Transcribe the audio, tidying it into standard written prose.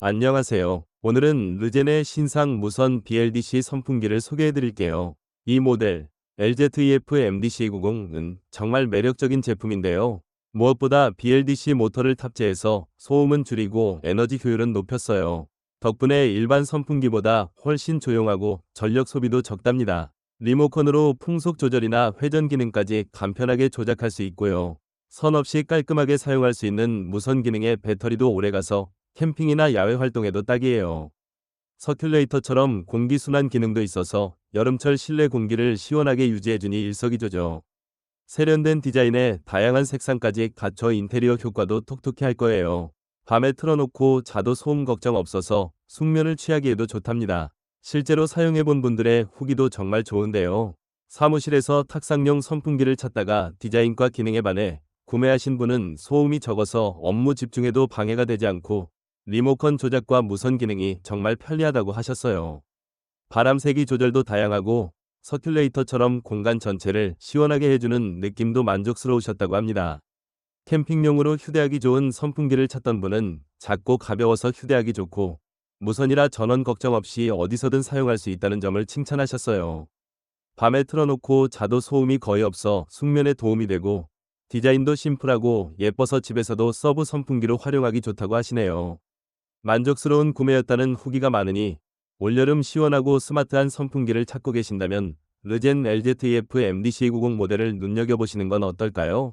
안녕하세요. 오늘은 르젠의 신상 무선 BLDC 선풍기를 소개해 드릴게요. 이 모델 LZEF MDC90은 정말 매력적인 제품인데요. 무엇보다 BLDC 모터를 탑재해서 소음은 줄이고 에너지 효율은 높였어요. 덕분에 일반 선풍기보다 훨씬 조용하고 전력 소비도 적답니다. 리모컨으로 풍속 조절이나 회전 기능까지 간편하게 조작할 수 있고요. 선 없이 깔끔하게 사용할 수 있는 무선 기능의 배터리도 오래가서 캠핑이나 야외 활동에도 딱이에요. 서큘레이터처럼 공기순환 기능도 있어서 여름철 실내 공기를 시원하게 유지해주니 일석이조죠. 세련된 디자인에 다양한 색상까지 갖춰 인테리어 효과도 톡톡히 할 거예요. 밤에 틀어놓고 자도 소음 걱정 없어서 숙면을 취하기에도 좋답니다. 실제로 사용해본 분들의 후기도 정말 좋은데요. 사무실에서 탁상용 선풍기를 찾다가 디자인과 기능에 반해 구매하신 분은 소음이 적어서 업무 집중에도 방해가 되지 않고 리모컨 조작과 무선 기능이 정말 편리하다고 하셨어요. 바람 세기 조절도 다양하고 서큘레이터처럼 공간 전체를 시원하게 해주는 느낌도 만족스러우셨다고 합니다. 캠핑용으로 휴대하기 좋은 선풍기를 찾던 분은 작고 가벼워서 휴대하기 좋고 무선이라 전원 걱정 없이 어디서든 사용할 수 있다는 점을 칭찬하셨어요. 밤에 틀어놓고 자도 소음이 거의 없어 숙면에 도움이 되고 디자인도 심플하고 예뻐서 집에서도 서브 선풍기로 활용하기 좋다고 하시네요. 만족스러운 구매였다는 후기가 많으니 올여름 시원하고 스마트한 선풍기를 찾고 계신다면 르젠 LZEF MDC90 모델을 눈여겨보시는 건 어떨까요?